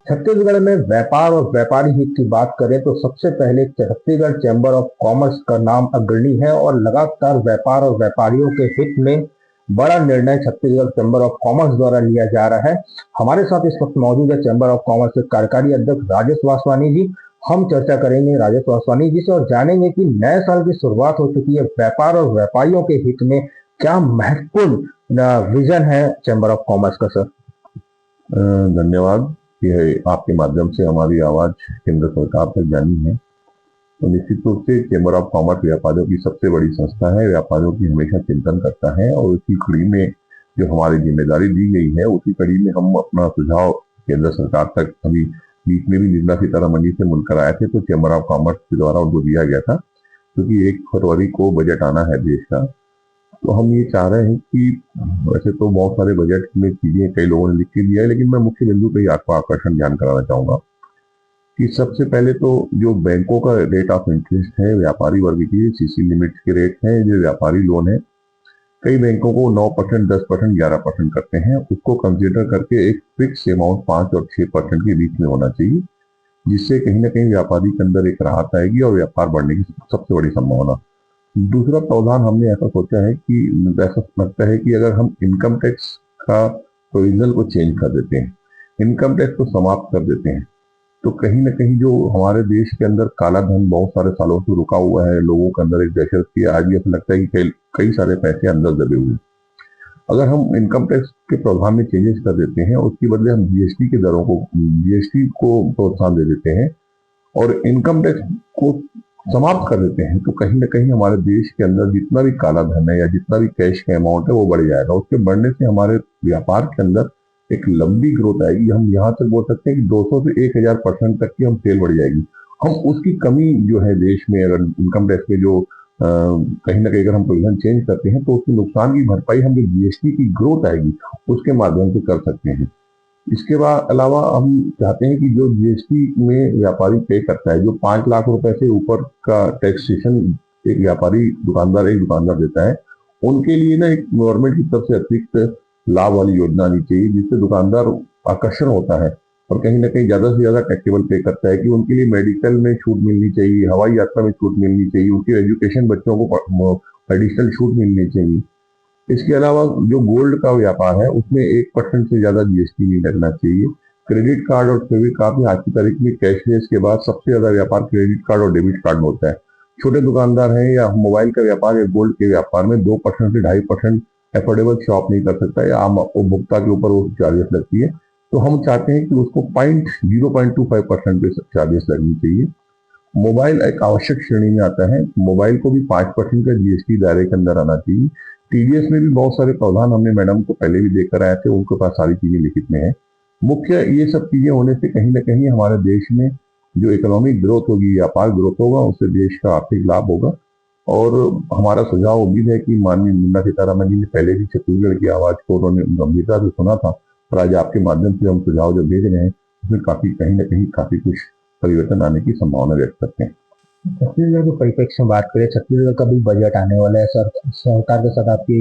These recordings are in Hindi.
छत्तीसगढ़ में व्यापार और व्यापारी हित की बात करें तो सबसे पहले छत्तीसगढ़ चैम्बर ऑफ कॉमर्स का नाम अग्रणी है और लगातार व्यापार और व्यापारियों के हित में बड़ा निर्णय छत्तीसगढ़ चैम्बर ऑफ कॉमर्स द्वारा लिया जा रहा है। हमारे साथ इस वक्त मौजूद है चैम्बर ऑफ कॉमर्स के कार्यकारी अध्यक्ष राजेश वासवानी जी। हम चर्चा करेंगे राजेश वासवानी जी से और जानेंगे कि नए साल की शुरुआत हो चुकी है, व्यापार और व्यापारियों के हित में क्या महत्वपूर्ण विजन है चैम्बर ऑफ कॉमर्स का। सर धन्यवाद। यह आपके माध्यम से हमारी आवाज केंद्र सरकार तक जानी है। तो निश्चित रूप से चैम्बर ऑफ कॉमर्स व्यापारियों की सबसे बड़ी संस्था है, व्यापारियों की हमेशा चिंतन करता है और उसी कड़ी में जो हमारी जिम्मेदारी दी गई है उसी कड़ी में हम अपना सुझाव केंद्र सरकार तक अभी बीच में भी निर्मला सीतारमण जी से मिलकर आए थे, तो चैम्बर ऑफ कॉमर्स के द्वारा उनको दिया गया था क्योंकि 1 फरवरी को बजट आना है देश का। तो हम ये चाह रहे हैं कि वैसे तो बहुत सारे बजट में चीजें कई लोगों ने लिख के दिया है, लेकिन मैं मुख्य बिंदु पे आपको आकर्षण ध्यान कराना चाहूंगा कि सबसे पहले तो जो बैंकों का रेट ऑफ इंटरेस्ट है व्यापारी वर्ग के लिए, सीसी लिमिट के रेट है, जो व्यापारी लोन है, कई बैंकों को 9%, 10%, 11% करते हैं, उसको कंसिडर करके एक फिक्स अमाउंट 5 और 6% के बीच में होना चाहिए, जिससे कहीं ना कहीं व्यापारी के अंदर एक राहत आएगी और व्यापार बढ़ने की सबसे बड़ी संभावना। दूसरा प्रावधान हमने ऐसा सोचा है कि ऐसा लगता है कि अगर हम इनकम टैक्स का प्रोविजन को चेंज कर देते हैं, इनकम टैक्स को समाप्त कर देते हैं, तो कहीं ना कहीं जो हमारे देश के अंदर काला धन बहुत सारे सालों से रुका हुआ है, लोगों के अंदर एक दहशत की, आज भी ऐसा लगता है कि कई सारे पैसे अंदर दबे हुए हैं। अगर हम इनकम टैक्स के प्रावधान में चेंजेस कर देते हैं, उसके बदले हम जीएसटी के दरों को, जीएसटी को प्रोत्साहन दे देते हैं और इनकम टैक्स को समाप्त कर देते हैं, तो कहीं ना कहीं हमारे देश के अंदर जितना भी काला धन है या जितना भी कैश का अमाउंट है वो बढ़ जाएगा। उसके बढ़ने से हमारे व्यापार के अंदर एक लंबी ग्रोथ आएगी। हम यहाँ तक बोल सकते हैं कि 200 से 1000% तक की हम सेल बढ़ जाएगी। हम उसकी कमी जो है देश में, अगर इनकम टैक्स के जो कहीं ना कहीं अगर हम प्रोविजन चेंज करते हैं तो उसके नुकसान की भरपाई हम जो जीएसटी की ग्रोथ आएगी उसके माध्यम से कर सकते हैं। इसके बाद अलावा हम चाहते हैं कि जो जीएसटी में व्यापारी पे करता है, जो 5 लाख रुपए से ऊपर का टैक्सेशन एक व्यापारी दुकानदार देता है, उनके लिए ना एक गवर्नमेंट की तरफ से अतिरिक्त लाभ वाली योजना आनी चाहिए, जिससे दुकानदार आकर्षण होता है और कहीं ना कहीं ज्यादा से ज्यादा टैक्सेबल पे करता है कि उनके लिए मेडिकल में छूट मिलनी चाहिए, हवाई यात्रा में छूट मिलनी चाहिए, उनकी एजुकेशन बच्चों को एडिशनल छूट मिलनी चाहिए। इसके अलावा जो गोल्ड का व्यापार है उसमें 1% से ज्यादा जीएसटी नहीं लगना चाहिए। क्रेडिट कार्ड और डेबिट कार्ड में आज की तारीख में कैशलेस के बाद सबसे ज्यादा व्यापार क्रेडिट कार्ड और डेबिट कार्ड में होता है। छोटे दुकानदार हैं या मोबाइल का व्यापार या गोल्ड के व्यापार में 2% से 2.5% एफोर्डेबल शॉप नहीं कर सकता या आम उपभोक्ता के ऊपर वो चार्जेस लगती है। तो हम चाहते हैं कि उसको 0.25% पे चार्जेस लगनी चाहिए। मोबाइल एक आवश्यक श्रेणी में आता है, मोबाइल को भी 5% का जीएसटी दायरे के अंदर आना चाहिए। टीडीएस में भी बहुत सारे प्रावधान हमने मैडम को पहले भी देकर आए थे, उनके पास सारी चीजें लिखित में है। मुख्य ये सब चीजें होने से कहीं ना कहीं हमारे देश में जो इकोनॉमिक ग्रोथ होगी, व्यापार ग्रोथ होगा, उससे देश का आर्थिक लाभ होगा। और हमारा सुझाव उम्मीद है कि माननीय निर्मला सीतारमण जी ने पहले भी छत्तीसगढ़ की आवाज को उन्होंने गंभीरता से सुना था, और आज आपके माध्यम से हम सुझाव जो भेज रहे हैं उसमें काफी कहीं ना कहीं काफी कुछ परिवर्तन आने की संभावना व्यक्त करते हैं। छत्तीसगढ़ के परिप्रेक्ष्य में बात करें, छत्तीसगढ़ का भी बजट आने वाला है। सरकार के साथ आपकी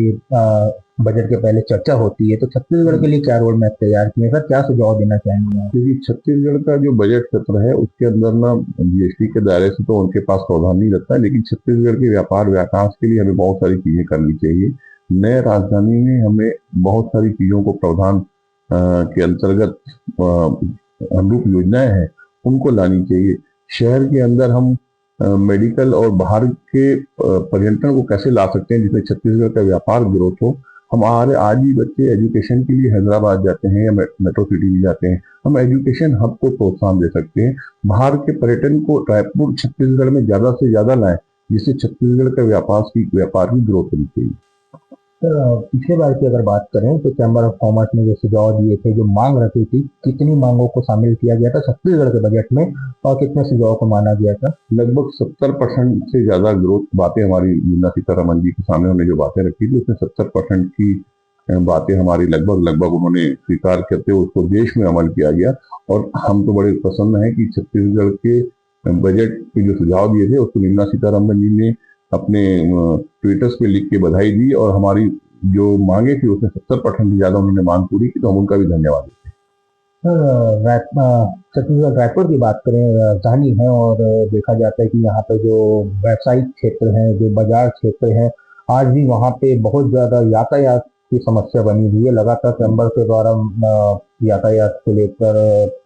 बजट के पहले चर्चा होती है, तो छत्तीसगढ़ के लिए क्या रोड मैप तैयार किए सर, क्या सुझाव देना चाहेंगे? क्योंकि छत्तीसगढ़ का जो बजट सत्र है उसके अंदर ना जीएसटी के दायरे से तो उनके पास प्रावधान नहीं रहता है, लेकिन छत्तीसगढ़ के व्यापार विकास के लिए हमें बहुत सारी चीजें करनी चाहिए। नए राजधानी में हमें बहुत सारी चीजों को प्रावधान के अंतर्गत अनुरूप योजनाएं हैं उनको लानी चाहिए। शहर के अंदर हम मेडिकल और बाहर के पर्यटन को कैसे ला सकते हैं जिससे छत्तीसगढ़ का व्यापार ग्रोथ हो। हमारे आज ही बच्चे एजुकेशन के लिए हैदराबाद जाते हैं या मेट्रो सिटी भी जाते हैं, हम एजुकेशन हब को प्रोत्साहन दे सकते हैं। बाहर के पर्यटन को रायपुर छत्तीसगढ़ में ज्यादा से ज्यादा लाएं, जिससे छत्तीसगढ़ का व्यापार की ग्रोथ होनी चाहिए। सर पिछले बार की अगर बात करें तो चैम्बर ऑफ कॉमर्स ने जो सुझाव दिए थे, जो मांग रखी थी, कितनी मांगों को शामिल किया गया था छत्तीसगढ़ के बजट में और कितने सुझाव को माना गया था? लगभग 70% से ज्यादा ग्रोथ बातें हमारी निर्मला सीतारमण जी के सामने उन्होंने जो बातें रखी थी उसमें 70% की बातें हमारी लगभग उन्होंने स्वीकार करते हुए उसको देश में अमल किया गया। और हम तो बड़े प्रसन्न हैं कि छत्तीसगढ़ के बजट के जो सुझाव दिए थे उसको निर्मला सीतारमण जी ने अपने ट्विटर्स पे लिख के बधाई दी और हमारी जो मांगे थी उसमें 70% से ज्यादा उन्होंने मांग पूरी की, तो हम उनका भी धन्यवाद देते हैं। छत्तीसगढ़ रायपुर की बात करें, राजधानी है और देखा जाता है कि यहाँ पे जो व्यावसायिक क्षेत्र हैं, जो बाजार क्षेत्र हैं, आज भी वहाँ पे बहुत ज़्यादा यातायात की समस्या बनी हुई है। लगातार चैम्बर के द्वारा यातायात को लेकर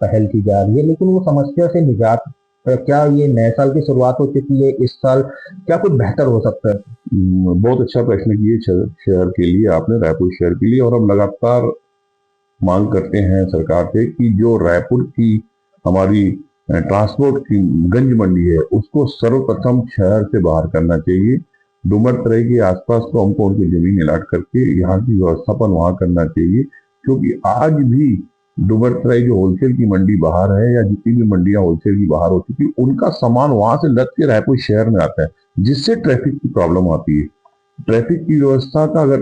पहल की जा रही है, लेकिन वो समस्या से निजात क्या ये नए साल की शुरुआत हो चुकी है? इस साल क्या कुछ बेहतर हो सकता है? बहुत अच्छा प्रश्न किए शहर के लिए आपने, रायपुर शहर के लिए। और हम लगातार मांग करते हैं सरकार से कि जो रायपुर की हमारी ट्रांसपोर्ट की गंज मंडी है उसको सर्वप्रथम शहर से बाहर करना चाहिए। डूमरतराई के आसपास तो हमको उनकी जमीन अलॉट करके यहाँ की व्यवस्थापन वहां करना चाहिए, क्योंकि आज भी डूमरतराई जो होलसेल की मंडी बाहर है या जितनी भी मंडियां होलसेल की बाहर हो चुकी, उनका सामान वहां से लद के रायपुर शहर में आता है, जिससे ट्रैफिक की प्रॉब्लम आती है। ट्रैफिक की व्यवस्था का अगर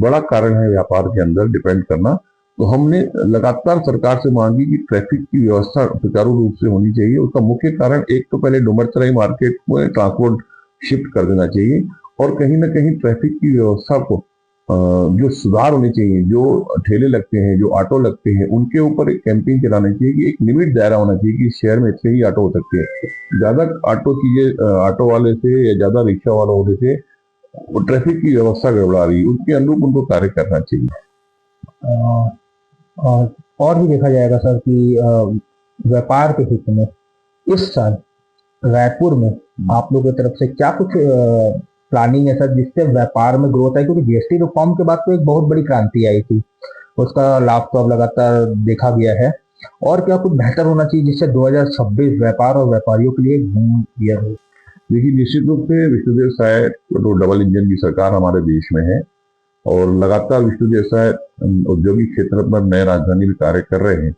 बड़ा कारण है व्यापार के अंदर डिपेंड करना, तो हमने लगातार सरकार से मांगी कि ट्रैफिक की व्यवस्था सुचारू रूप से होनी चाहिए। उसका मुख्य कारण एक तो पहले डूमरतराई मार्केट में ट्रांसपोर्ट शिफ्ट कर देना चाहिए, और कहीं ना कहीं ट्रैफिक की व्यवस्था को जो सुधार होने चाहिए। जो ठेले लगते हैं, जो ऑटो लगते हैं, उनके ऊपर एक कैंपेन चलाना चाहिए कि एक लिमिट दायरा होना चाहिए कि शहर में इतने ही ऑटो हो सकते हैं। ज्यादा ऑटो चीजें ऑटो वाले से या ज्यादा रिक्शा वालों से वो ट्रैफिक की व्यवस्था गड़बड़ा रही है, उसके अनुरूप उनको कार्य करना चाहिए। और भी देखा जाएगा सर कि व्यापार के हित में इस साल रायपुर में आप लोगों की तरफ से क्या कुछ प्लानिंग है सर, जिससे व्यापार में ग्रोथ आए? क्योंकि जीएसटी रिफॉर्म के बाद तो एक बहुत बड़ी क्रांति आई थी, उसका लाभ तो अब लगातार देखा गया है। और क्या कुछ बेहतर होना चाहिए जिससे 2026 व्यापार और व्यापारियों के लिए दिया हो? देखिए, निश्चित रूप से विष्णुदेव साय तो डबल इंजन की सरकार हमारे देश में है, और लगातार विष्णुदेव साय औद्योगिक क्षेत्र पर नए राजधानी में कार्य कर रहे हैं।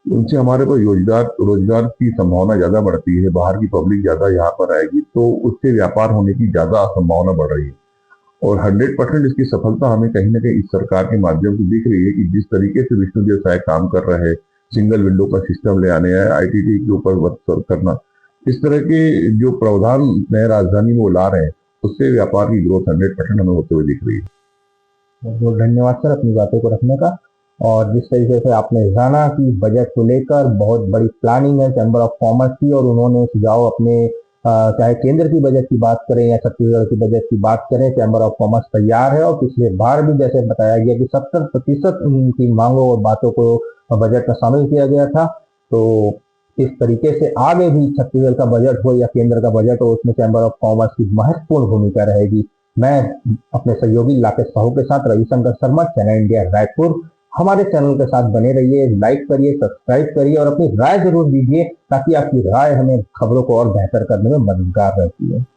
उनसे हमारे को रोजगार की संभावना ज्यादा बढ़ती है। बाहर की पब्लिक ज्यादा यहाँ पर आएगी, तो उससे व्यापार होने की ज्यादा संभावना बढ़ रही है। और 100% इसकी सफलता हमें कहीं ना कहीं इस सरकार के माध्यम से दिख रही है कि जिस तरीके से विष्णुदेव साय काम कर रहे हैं, सिंगल विंडो का सिस्टम ले आने हैं, आईटीटी के ऊपर वर्क करना, इस तरह के जो प्रावधान नए राजधानी में वो ला रहे हैं, उससे व्यापार की ग्रोथ 100% हमें होते हुए दिख रही है। बहुत बहुत धन्यवाद सर अपनी बातों को रखने का। और जिस तरीके से आपने जाना कि बजट को लेकर बहुत बड़ी प्लानिंग है चैम्बर ऑफ कॉमर्स की, और उन्होंने सुझाव अपने चाहे केंद्र की बजट की बात करें या छत्तीसगढ़ की बजट की बात करें, चैम्बर ऑफ कॉमर्स तैयार है। और पिछले बार भी जैसे बताया गया कि 70% उनकी मांगों और बातों को बजट में शामिल किया गया था। तो इस तरीके से आगे भी छत्तीसगढ़ का बजट हो या केंद्र का बजट हो, उसमें चैम्बर ऑफ कॉमर्स की महत्वपूर्ण भूमिका रहेगी। मैं अपने सहयोगी लाकेश साहू के साथ रविशंकर शर्मा, चैनल इंडिया रायपुर। हमारे चैनल के साथ बने रहिए, लाइक करिए, सब्सक्राइब करिए और अपनी राय जरूर दीजिए, ताकि आपकी राय हमें खबरों को और बेहतर करने में मददगार रहती है।